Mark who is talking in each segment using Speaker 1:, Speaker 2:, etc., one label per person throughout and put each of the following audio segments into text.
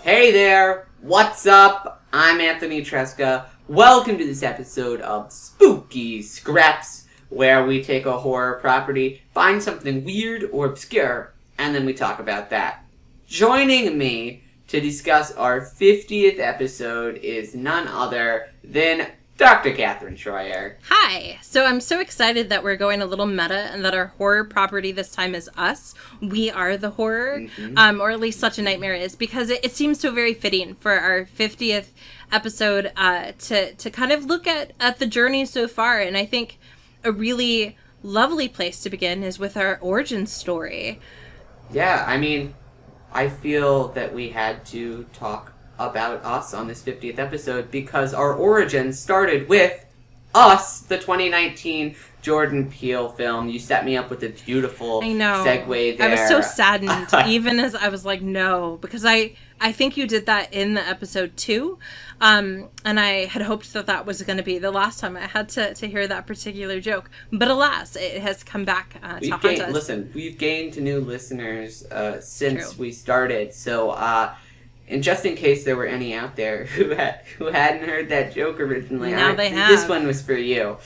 Speaker 1: Hey there, what's up? I'm Anthony Tresca. Welcome to this episode of Spooky Scraps, where we take a horror property, find something weird or obscure, and then we talk about that. Joining me to discuss our 50th episode is none other than Dr. Katherine Schroyer.
Speaker 2: Hi! So I'm so excited that we're going a little meta and that our horror property this time is us. We are the horror, or at least Such a Nightmare is, because it seems so very fitting for our 50th episode to kind of look at the journey so far. And I think a really lovely place to begin is with our origin story.
Speaker 1: Yeah, I mean, I feel that we had to talk about us on this 50th episode because our origin started with Us, the 2019 Jordan Peele film. You set me up with a beautiful segue there.
Speaker 2: I was so saddened, even as I was like, no, because I think you did that in the episode too, and I had hoped that was going to be the last time I had to hear that particular joke. But alas, it has come back to haunt us.
Speaker 1: Listen, we've gained new listeners since we started, so and just in case there were any out there who hadn't heard that joke originally,
Speaker 2: now they have.
Speaker 1: This one was for you.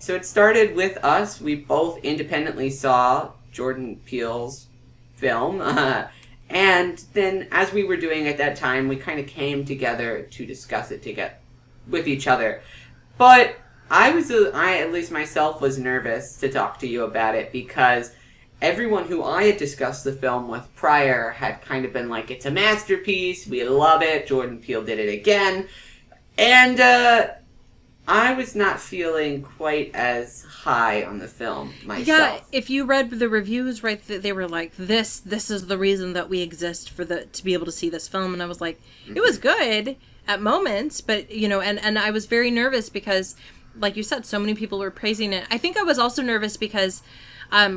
Speaker 1: So it started with us. We both independently saw Jordan Peele's film, and then as we were doing at that time, we kind of came together to discuss it with each other. But I at least myself was nervous to talk to you about it because everyone who I had discussed the film with prior had kind of been like, it's a masterpiece, we love it, Jordan Peele did it again. And I was not feeling quite as high on the film myself.
Speaker 2: Yeah, if you read the reviews, right, they were like, this is the reason that we exist to be able to see this film. And I was like, it was good at moments, but, and I was very nervous because, like you said, so many people were praising it. I think I was also nervous because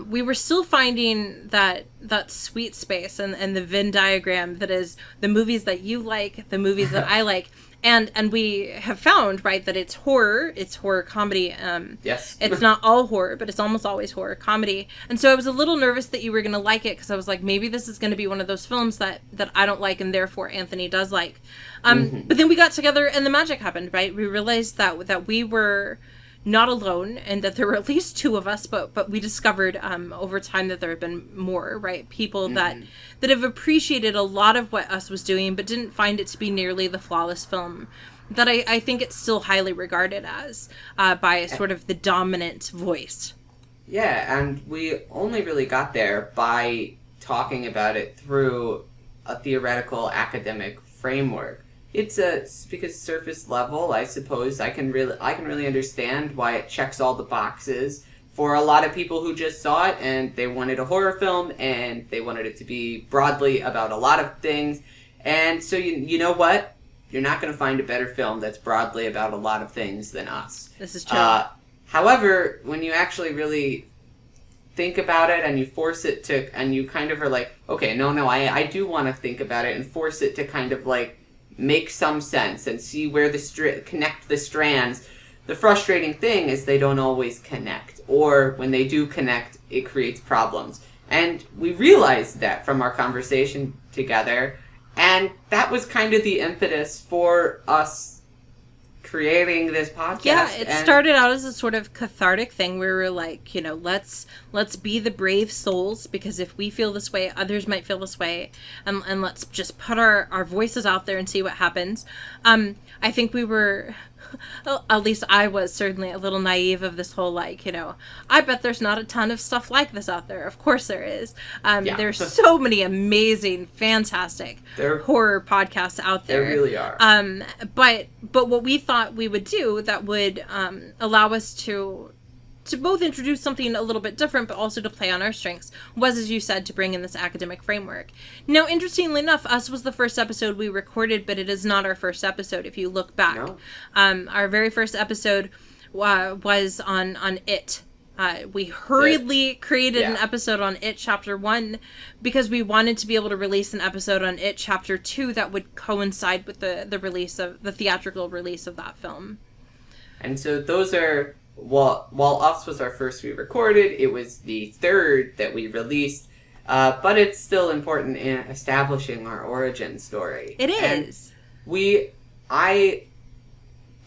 Speaker 2: we were still finding that sweet space and the Venn diagram that is the movies that you like, the movies that I like. And we have found, right, that it's horror comedy.
Speaker 1: Yes.
Speaker 2: It's not all horror, but it's almost always horror comedy. And so I was a little nervous that you were going to like it because I was like, maybe this is going to be one of those films that I don't like and therefore Anthony does like. But then we got together and the magic happened, right? We realized that we were not alone and that there were at least two of us, but we discovered over time that there have been more, right? People that have appreciated a lot of what Us was doing but didn't find it to be nearly the flawless film that I think it's still highly regarded as by sort of the dominant voice.
Speaker 1: Yeah, and we only really got there by talking about it through a theoretical academic framework. Because surface level, I suppose I can really understand why it checks all the boxes for a lot of people who just saw it and they wanted a horror film and they wanted it to be broadly about a lot of things. And so you know what? You're not going to find a better film that's broadly about a lot of things than Us.
Speaker 2: This is true.
Speaker 1: However, when you actually really think about it and you force it to, and you kind of are like, okay, no, I do want to think about it and force it to kind of like make some sense and see where connect the strands. The frustrating thing is they don't always connect, or when they do connect, it creates problems. And we realized that from our conversation together, and that was kind of the impetus for us creating this podcast.
Speaker 2: Yeah, it started out as a sort of cathartic thing where we were like, let's be the brave souls, because if we feel this way, others might feel this way, and let's just put our voices out there and see what happens. I think we were, at least I was certainly a little naive of this whole, like, I bet there's not a ton of stuff like this out there. Of course there is. There's so many amazing, fantastic horror podcasts out there.
Speaker 1: There really are.
Speaker 2: But what we thought we would do that would allow us to both introduce something a little bit different, but also to play on our strengths, was, as you said, to bring in this academic framework. Now, interestingly enough, Us was the first episode we recorded, but it is not our first episode, if you look back.
Speaker 1: No.
Speaker 2: Our very first episode was on It. We hurriedly created an episode on It Chapter 1 because we wanted to be able to release an episode on It Chapter 2 that would coincide with the release of the theatrical release of that film.
Speaker 1: And so those are, while Us was our first we recorded, it was the third that we released. But it's still important in establishing our origin story.
Speaker 2: It is.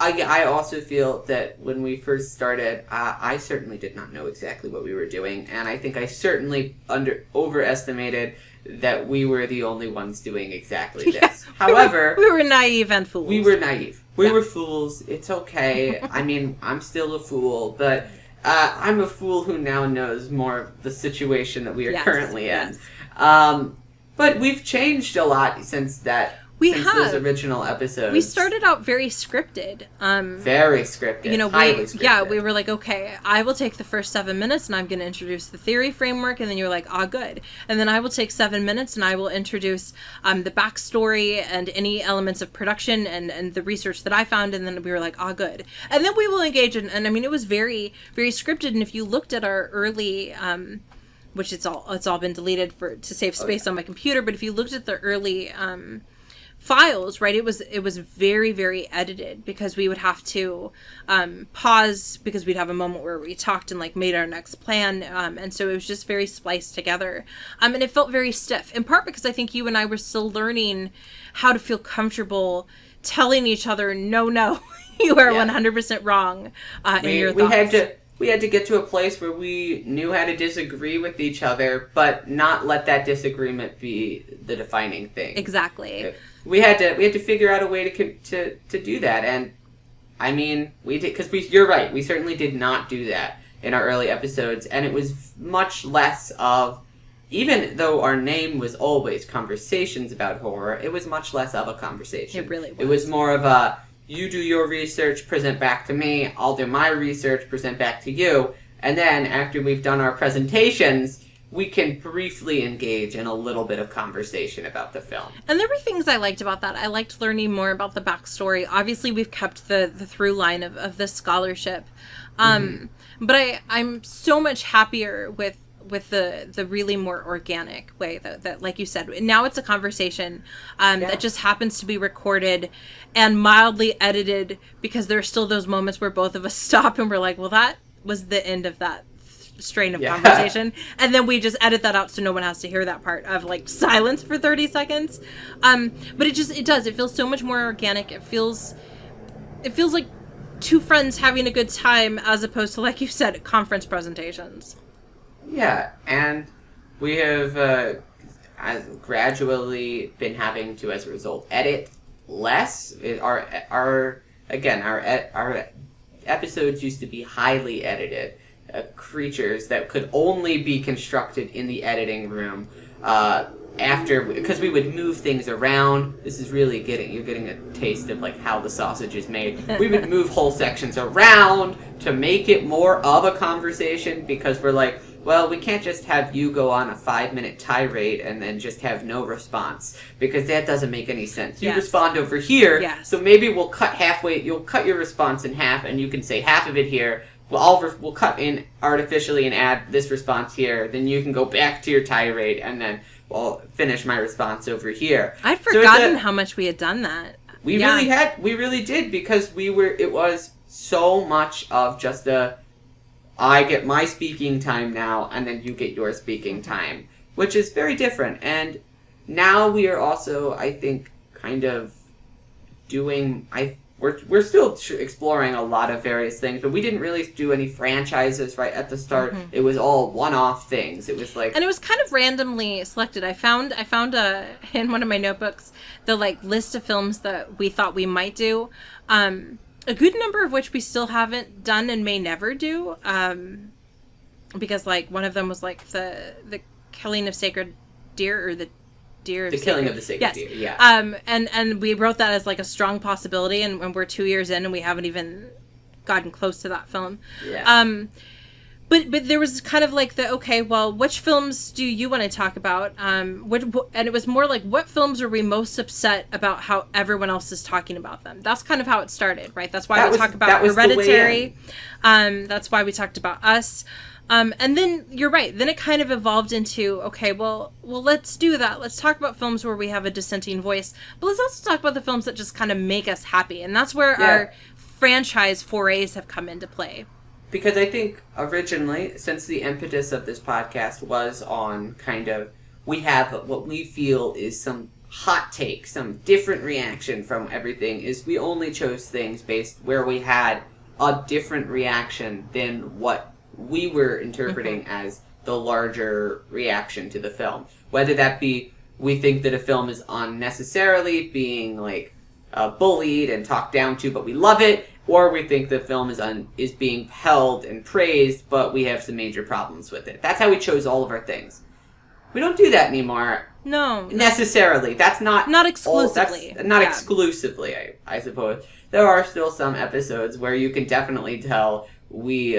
Speaker 1: I also feel that when we first started, I certainly did not know exactly what we were doing, and I think I certainly overestimated that we were the only ones doing exactly this.
Speaker 2: Yeah,
Speaker 1: However,
Speaker 2: we were naive and fools.
Speaker 1: We were naive. We were fools. It's okay. I mean, I'm still a fool, but I'm a fool who now knows more of the situation that we are currently in. Yes. But we've changed a lot since those original episodes.
Speaker 2: We started out very scripted.
Speaker 1: Very scripted. Highly scripted.
Speaker 2: Yeah, we were like, okay, I will take the first 7 minutes and I'm going to introduce the theory framework, and then you're like, good. And then I will take 7 minutes and I will introduce the backstory and any elements of production and the research that I found, and then we were like, good. And then we will engage in, and I mean, it was very, very scripted, and if you looked at our early... which it's all been deleted to save space on my computer, but if you looked at the early... files, right, it was very, very edited, because we would have to pause because we'd have a moment where we talked and like made our next plan, and so it was just very spliced together, and it felt very stiff, in part because I think you and I were still learning how to feel comfortable telling each other, no, you are 100% wrong in your thoughts.
Speaker 1: We had to get to a place where we knew how to disagree with each other, but not let that disagreement be the defining thing.
Speaker 2: Exactly.
Speaker 1: We had to figure out a way to do that, and I mean, we did, because you're right, we certainly did not do that in our early episodes, and it was much less of, even though our name was always Conversations About Horror, it was much less of a conversation.
Speaker 2: It really was.
Speaker 1: It was more of a, you do your research, present back to me, I'll do my research, present back to you, and then after we've done our presentations, we can briefly engage in a little bit of conversation about the film.
Speaker 2: And there were things I liked about that. I liked learning more about the backstory. Obviously, we've kept the through line of the scholarship. But I'm so much happier with the really more organic way that like you said, now it's a conversation that just happens to be recorded and mildly edited, because there are still those moments where both of us stop and we're like, well, that was the end of that strain of conversation, and then we just edit that out so no one has to hear that part of like silence for 30 seconds. But it feels so much more organic. It feels like two friends having a good time, as opposed to, like you said, conference presentations.
Speaker 1: Yeah, and we have gradually been having to, as a result, edit less. Our episodes used to be highly edited. Creatures that could only be constructed in the editing room because we would move things around. This is really you're getting a taste of like how the sausage is made. We would move whole sections around to make it more of a conversation, because we're like, well, we can't just have you go on a 5-minute tirade and then just have no response, because that doesn't make any sense. You respond over here, so maybe we'll cut halfway. You'll cut your response in half, and you can say half of it here. We'll cut in artificially and add this response here. Then you can go back to your tirade, and then we'll finish my response over here.
Speaker 2: I'd forgotten how much we had done that.
Speaker 1: We really did, because it was so much of just I get my speaking time now, and then you get your speaking time, which is very different. And now we are also, I think, kind of doing, we're still exploring a lot of various things, but we didn't really do any franchises right at the start. Mm-hmm. It was all one-off things. It was like,
Speaker 2: and it was kind of randomly selected. I found in one of my notebooks the like list of films that we thought we might do. A good number of which we still haven't done and may never do. Because like one of them was like the killing of sacred deer, or the killing of the sacred deer, yeah. And we wrote that as like a strong possibility, and we're 2 years in and we haven't even gotten close to that film. Yeah. But there was kind of like which films do you want to talk about? And it was more like, what films are we most upset about how everyone else is talking about them? That's kind of how it started, right? That's why we talked about Hereditary. That's why we talked about Us. And then you're right. Then it kind of evolved into, well, let's do that. Let's talk about films where we have a dissenting voice, but let's also talk about the films that just kind of make us happy. And that's where our franchise forays have come into play.
Speaker 1: because I think originally, since the impetus of this podcast was on kind of, we have what we feel is some hot take, some different reaction from everything, is we only chose things based where we had a different reaction than what we were interpreting as the larger reaction to the film. Whether that be, we think that a film is unnecessarily being, like, bullied and talked down to, but we love it, or we think the film is being held and praised, but we have some major problems with it. That's how we chose all of our things. We don't do that anymore.
Speaker 2: No.
Speaker 1: Necessarily. That's not...
Speaker 2: Not exclusively.
Speaker 1: That's not exclusively, I suppose. There are still some episodes where you can definitely tell we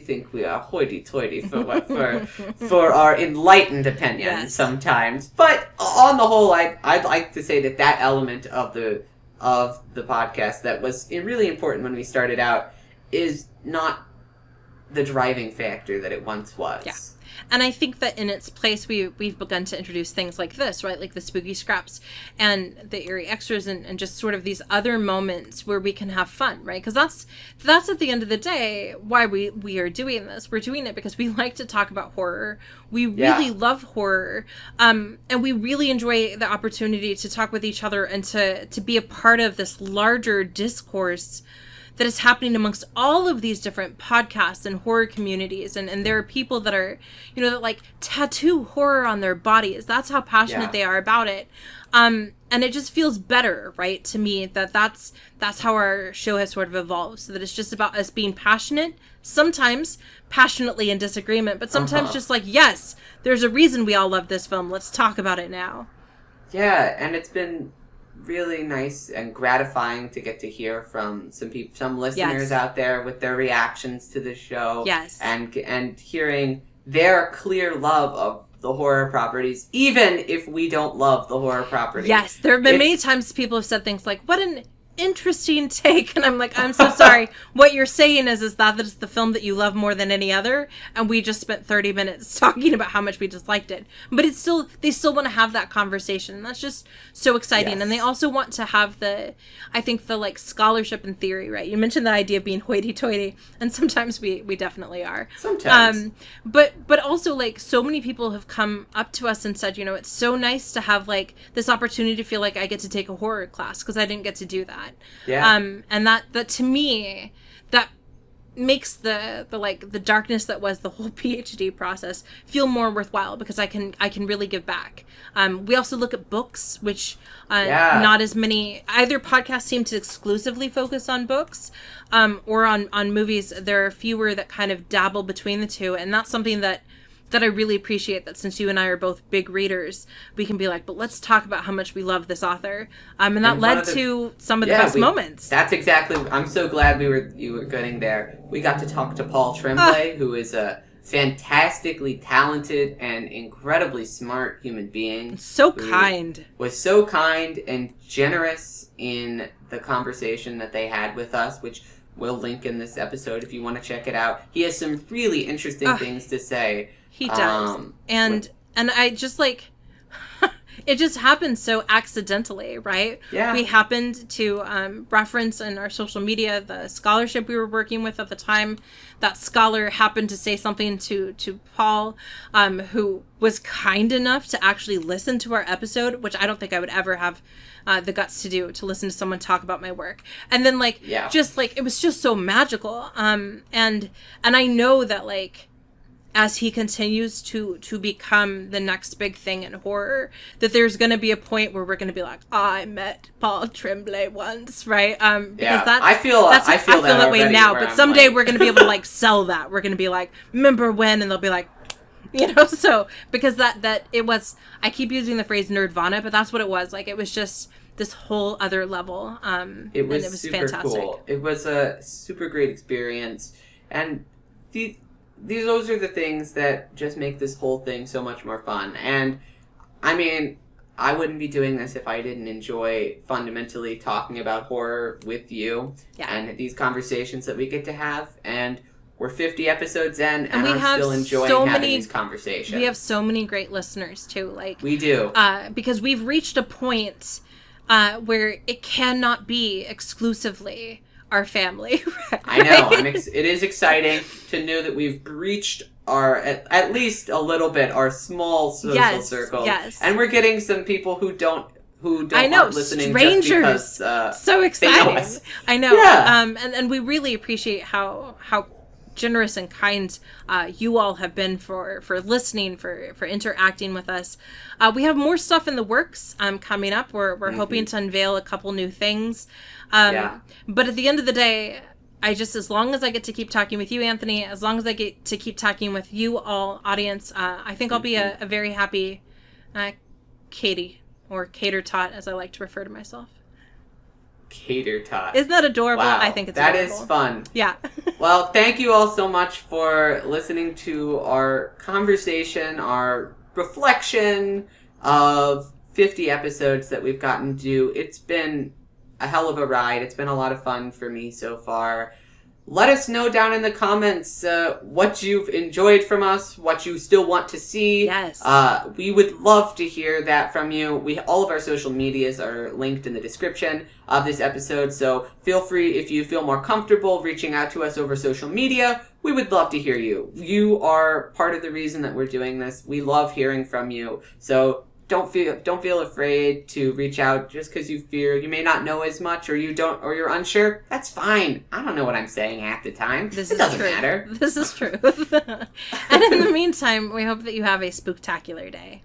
Speaker 1: think we are hoity-toity for our enlightened opinions sometimes. But on the whole, I'd like to say that element of the podcast that was really important when we started out is not the driving factor that it once was.
Speaker 2: Yeah. And I think that in its place, we've begun to introduce things like this, right? Like the spooky scraps and the eerie extras and just sort of these other moments where we can have fun, right? Because that's at the end of the day why we are doing this. We're doing it because we like to talk about horror. We really love horror. And we really enjoy the opportunity to talk with each other and to be a part of this larger discourse that is happening amongst all of these different podcasts and horror communities. And there are people that are, that like tattoo horror on their bodies. That's how passionate they are about it. And it just feels better, right, to me, that's how our show has sort of evolved. So that it's just about us being passionate, sometimes passionately in disagreement, but sometimes just like, yes, there's a reason we all love this film. Let's talk about it now. Yeah,
Speaker 1: and it's been really nice and gratifying to get to hear from some listeners out there with their reactions to the show.
Speaker 2: Yes.
Speaker 1: And hearing their clear love of the horror properties, even if we don't love the horror properties.
Speaker 2: Yes, there have been many times people have said things like, what an interesting take, and I'm like, I'm so sorry. What you're saying is that it's the film that you love more than any other, and we just spent 30 minutes talking about how much we disliked it. But they still want to have that conversation, and that's just so exciting. Yes. And they also want to have the like scholarship and theory, right? You mentioned the idea of being hoity-toity, and sometimes we definitely are.
Speaker 1: Sometimes.
Speaker 2: But also, like, so many people have come up to us and said, it's so nice to have like this opportunity to feel like I get to take a horror class because I didn't get to do that.
Speaker 1: Yeah.
Speaker 2: And that to me, that makes the darkness that was the whole PhD process feel more worthwhile because I can really give back. We also look at books, which not as many, either podcasts seem to exclusively focus on books, or on movies. There are fewer that kind of dabble between the two. And that's something that I really appreciate, that since you and I are both big readers, we can be like, but let's talk about how much we love this author. And that led to some of the best moments.
Speaker 1: That's exactly, I'm so glad you were getting there. We got to talk to Paul Tremblay, who is a fantastically talented and incredibly smart human being.
Speaker 2: So kind.
Speaker 1: Was so kind and generous in the conversation that they had with us, which we'll link in this episode if you want to check it out. He has some really interesting things to say.
Speaker 2: He does. And I just like, it just happened so accidentally, right?
Speaker 1: Yeah.
Speaker 2: We happened to reference in our social media the scholarship we were working with at the time. That scholar happened to say something to Paul, who was kind enough to actually listen to our episode, which I don't think I would ever have the guts to do, to listen to someone talk about my work. And then just like, it was just so magical. And I know that like, as he continues to become the next big thing in horror, that there's going to be a point where we're going to be like, I met Paul Tremblay once, right? Because
Speaker 1: I feel that way now,
Speaker 2: but someday we're going to be able to like sell that. We're going to be like, remember when? And they'll be like, so because that it was, I keep using the phrase nerdvana, but that's what it was. Like, it was just this whole other level.
Speaker 1: It was super
Speaker 2: fantastic.
Speaker 1: Cool. It was a super great experience. And those are the things that just make this whole thing so much more fun. And, I mean, I wouldn't be doing this if I didn't enjoy fundamentally talking about horror with you. Yeah. And these conversations that we get to have. And we're 50 episodes in, and I'm still enjoying having these conversations.
Speaker 2: We have so many great listeners, too. Like,
Speaker 1: we do.
Speaker 2: Because we've reached a point where it cannot be exclusively our family. Right?
Speaker 1: I know. It is exciting to know that we've breached our, at least a little bit, our small social circles.
Speaker 2: Yes.
Speaker 1: And we're getting some people who don't
Speaker 2: I know,
Speaker 1: aren't listening
Speaker 2: strangers.
Speaker 1: just because
Speaker 2: so exciting.
Speaker 1: they know us.
Speaker 2: I know.
Speaker 1: Yeah.
Speaker 2: And we really appreciate how generous and kind you all have been for listening, for interacting with us. We have more stuff in the works coming up. We're hoping to unveil a couple new things. But at the end of the day, as long as I get to keep talking with you, Anthony, as long as I get to keep talking with you all, audience, I think I'll be a very happy Katie, or cater tot, as I like to refer to myself.
Speaker 1: Cater tot.
Speaker 2: Isn't that adorable?
Speaker 1: Wow,
Speaker 2: I think it's
Speaker 1: that
Speaker 2: adorable.
Speaker 1: is fun.
Speaker 2: Yeah.
Speaker 1: Well, thank you all so much for listening to our conversation, our reflection of 50 episodes that we've gotten to do. It's been a hell of a ride. It's been a lot of fun for me so far. Let us know down in the comments what you've enjoyed from us, what you still want to see.
Speaker 2: Yes.
Speaker 1: We would love to hear that from you. All of our social medias are linked in the description of this episode, so feel free, if you feel more comfortable reaching out to us over social media. We would love to hear you. You are part of the reason that we're doing this. We love hearing from you. So don't feel afraid to reach out just because you fear you may not know as much, or you're unsure. That's fine. I don't know what I'm saying half the time. It doesn't matter.
Speaker 2: This is true. And in the meantime, we hope that you have a spooktacular day.